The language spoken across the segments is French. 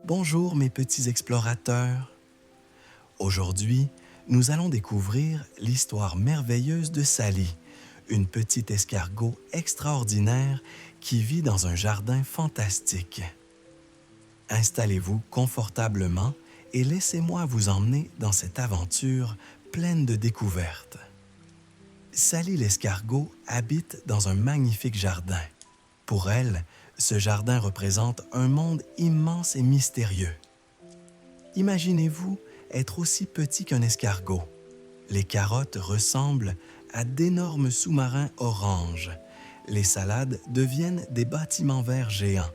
Bonjour mes petits explorateurs. Aujourd'hui, nous allons découvrir l'histoire merveilleuse de Sally, une petite escargot extraordinaire qui vit dans un jardin fantastique. Installez-vous confortablement et laissez-moi vous emmener dans cette aventure pleine de découvertes. Sally l'escargot habite dans un magnifique jardin. Pour elle, ce jardin représente un monde immense et mystérieux. Imaginez-vous être aussi petit qu'un escargot. Les carottes ressemblent à d'énormes sous-marins oranges. Les salades deviennent des bâtiments verts géants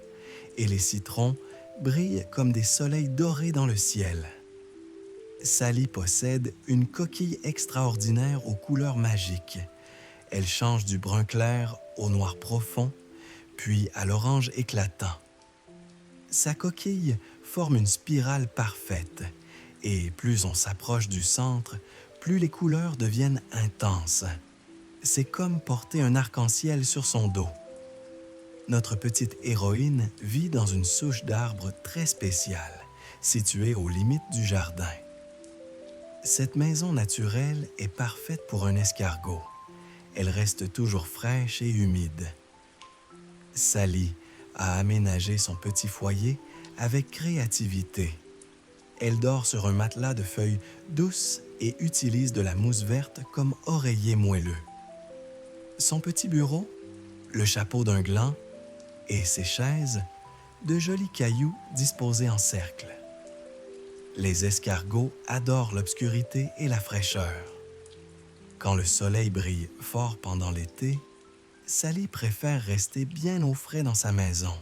et les citrons brillent comme des soleils dorés dans le ciel. Sally possède une coquille extraordinaire aux couleurs magiques. Elle change du brun clair au noir profond, puis à l'orange éclatant. Sa coquille forme une spirale parfaite, et plus on s'approche du centre, plus les couleurs deviennent intenses. C'est comme porter un arc-en-ciel sur son dos. Notre petite héroïne vit dans une souche d'arbre très spéciale, située aux limites du jardin. Cette maison naturelle est parfaite pour un escargot. Elle reste toujours fraîche et humide. Sally a aménagé son petit foyer avec créativité. Elle dort sur un matelas de feuilles douces et utilise de la mousse verte comme oreiller moelleux. Son petit bureau, le chapeau d'un gland et ses chaises, de jolis cailloux disposés en cercle. Les escargots adorent l'obscurité et la fraîcheur. Quand le soleil brille fort pendant l'été, Sally préfère rester bien au frais dans sa maison.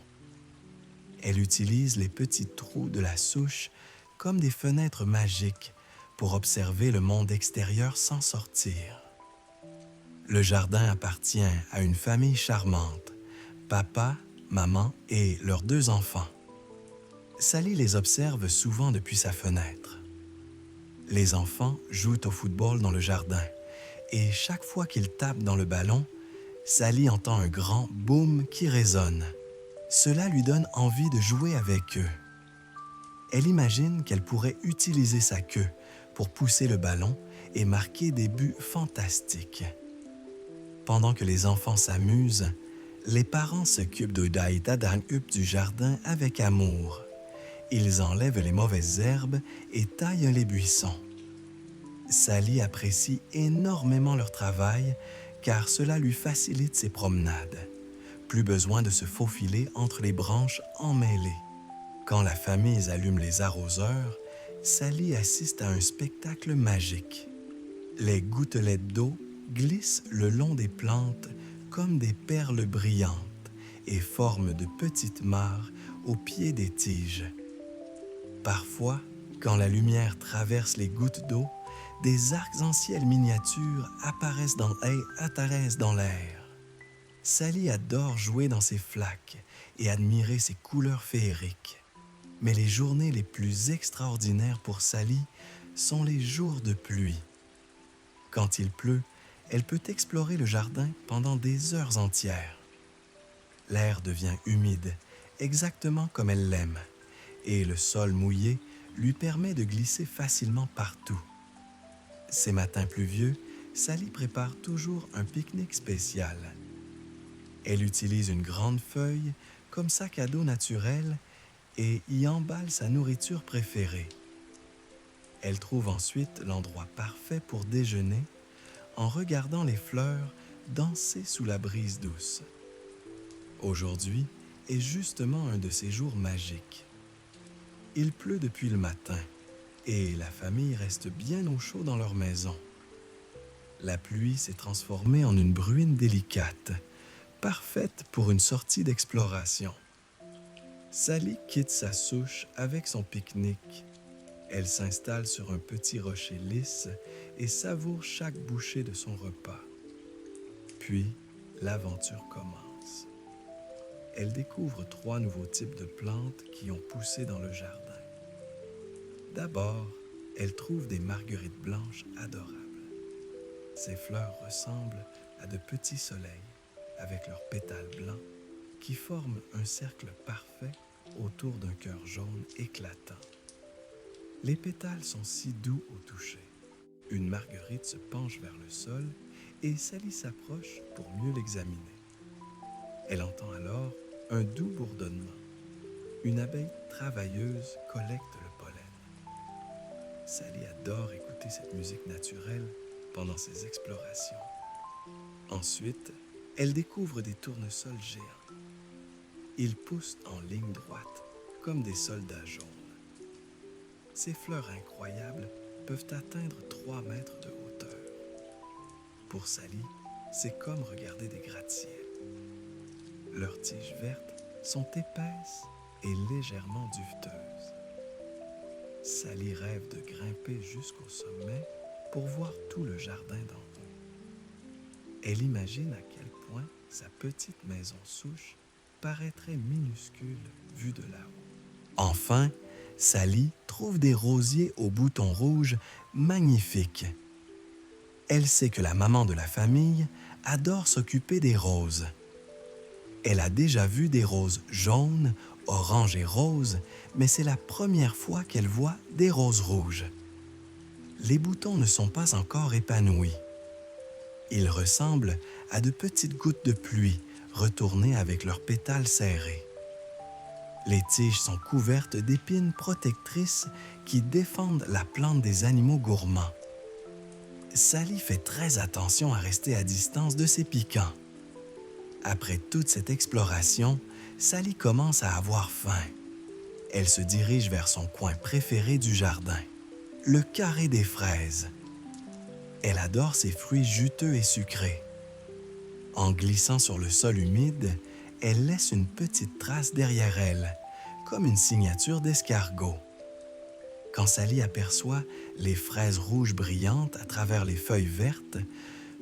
Elle utilise les petits trous de la souche comme des fenêtres magiques pour observer le monde extérieur sans sortir. Le jardin appartient à une famille charmante, papa, maman et leurs 2 enfants. Sally les observe souvent depuis sa fenêtre. Les enfants jouent au football dans le jardin et chaque fois qu'ils tapent dans le ballon, Sally entend un grand boum qui résonne. Cela lui donne envie de jouer avec eux. Elle imagine qu'elle pourrait utiliser sa queue pour pousser le ballon et marquer des buts fantastiques. Pendant que les enfants s'amusent, les parents s'occupent de Daïdadanhup du jardin avec amour. Ils enlèvent les mauvaises herbes et taillent les buissons. Sally apprécie énormément leur travail car cela lui facilite ses promenades. Plus besoin de se faufiler entre les branches emmêlées. Quand la famille allume les arroseurs, Sally assiste à un spectacle magique. Les gouttelettes d'eau glissent le long des plantes comme des perles brillantes et forment de petites mares au pied des tiges. Parfois, quand la lumière traverse les gouttes d'eau, des arcs-en-ciel miniatures apparaissent dans l'air. Sally adore jouer dans ces flaques et admirer ces couleurs féeriques. Mais les journées les plus extraordinaires pour Sally sont les jours de pluie. Quand il pleut, elle peut explorer le jardin pendant des heures entières. L'air devient humide, exactement comme elle l'aime, et le sol mouillé lui permet de glisser facilement partout. Ces matins pluvieux, Sally prépare toujours un pique-nique spécial. Elle utilise une grande feuille comme sac à dos naturel et y emballe sa nourriture préférée. Elle trouve ensuite l'endroit parfait pour déjeuner en regardant les fleurs danser sous la brise douce. Aujourd'hui est justement un de ces jours magiques. Il pleut depuis le matin et la famille reste bien au chaud dans leur maison. La pluie s'est transformée en une bruine délicate, parfaite pour une sortie d'exploration. Sally quitte sa souche avec son pique-nique. Elle s'installe sur un petit rocher lisse et savoure chaque bouchée de son repas. Puis, l'aventure commence. Elle découvre 3 nouveaux types de plantes qui ont poussé dans le jardin. D'abord, elle trouve des marguerites blanches adorables. Ces fleurs ressemblent à de petits soleils avec leurs pétales blancs qui forment un cercle parfait autour d'un cœur jaune éclatant. Les pétales sont si doux au toucher. Une marguerite se penche vers le sol et Sally s'approche pour mieux l'examiner. Elle entend alors un doux bourdonnement. Une abeille travailleuse collecte le pollen. Sally adore écouter cette musique naturelle pendant ses explorations. Ensuite, elle découvre des tournesols géants. Ils poussent en ligne droite, comme des soldats jaunes. Ces fleurs incroyables peuvent atteindre 3 mètres de hauteur. Pour Sally, c'est comme regarder des gratte-ciels. Leurs tiges vertes sont épaisses et légèrement duveteuses. Sally rêve de grimper jusqu'au sommet pour voir tout le jardin d'en haut. Elle imagine à quel point sa petite maison souche paraîtrait minuscule vue de là-haut. Enfin, Sally trouve des rosiers aux boutons rouges magnifiques. Elle sait que la maman de la famille adore s'occuper des roses. Elle a déjà vu des roses jaunes, oranges et roses, mais c'est la première fois qu'elle voit des roses rouges. Les boutons ne sont pas encore épanouis. Ils ressemblent à de petites gouttes de pluie retournées avec leurs pétales serrés. Les tiges sont couvertes d'épines protectrices qui défendent la plante des animaux gourmands. Sally fait très attention à rester à distance de ces piquants. Après toute cette exploration, Sally commence à avoir faim. Elle se dirige vers son coin préféré du jardin, le carré des fraises. Elle adore ces fruits juteux et sucrés. En glissant sur le sol humide, elle laisse une petite trace derrière elle, comme une signature d'escargot. Quand Sally aperçoit les fraises rouges brillantes à travers les feuilles vertes,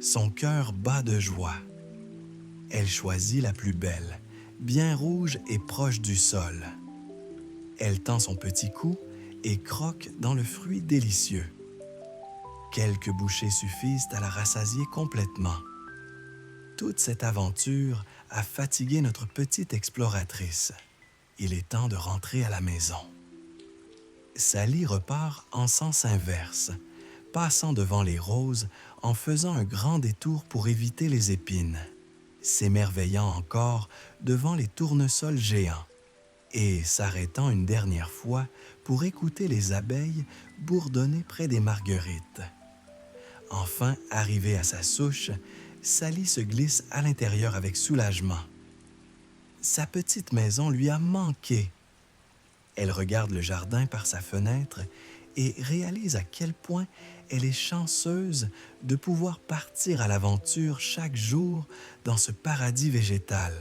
son cœur bat de joie. Elle choisit la plus belle, bien rouge et proche du sol. Elle tend son petit cou et croque dans le fruit délicieux. Quelques bouchées suffisent à la rassasier complètement. Toute cette aventure a fatigué notre petite exploratrice. Il est temps de rentrer à la maison. Sally repart en sens inverse, passant devant les roses en faisant un grand détour pour éviter les épines, s'émerveillant encore devant les tournesols géants et s'arrêtant une dernière fois pour écouter les abeilles bourdonner près des marguerites. Enfin, arrivée à sa souche, Sally se glisse à l'intérieur avec soulagement. Sa petite maison lui a manqué. Elle regarde le jardin par sa fenêtre et réalise à quel point elle est chanceuse de pouvoir partir à l'aventure chaque jour dans ce paradis végétal.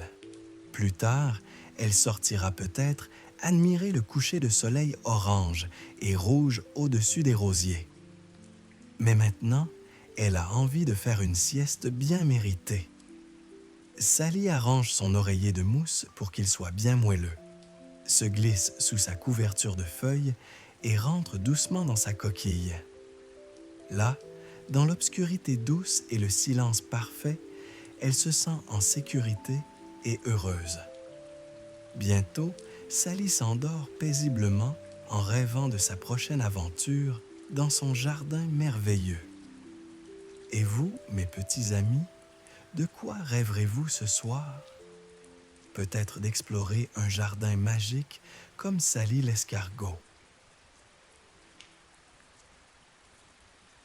Plus tard, elle sortira peut-être admirer le coucher de soleil orange et rouge au-dessus des rosiers. Mais maintenant, elle a envie de faire une sieste bien méritée. Sally arrange son oreiller de mousse pour qu'il soit bien moelleux, se glisse sous sa couverture de feuilles et rentre doucement dans sa coquille. Là, dans l'obscurité douce et le silence parfait, elle se sent en sécurité et heureuse. Bientôt, Sally s'endort paisiblement en rêvant de sa prochaine aventure dans son jardin merveilleux. Et vous, mes petits amis, de quoi rêverez-vous ce soir? Peut-être d'explorer un jardin magique comme Sally l'escargot.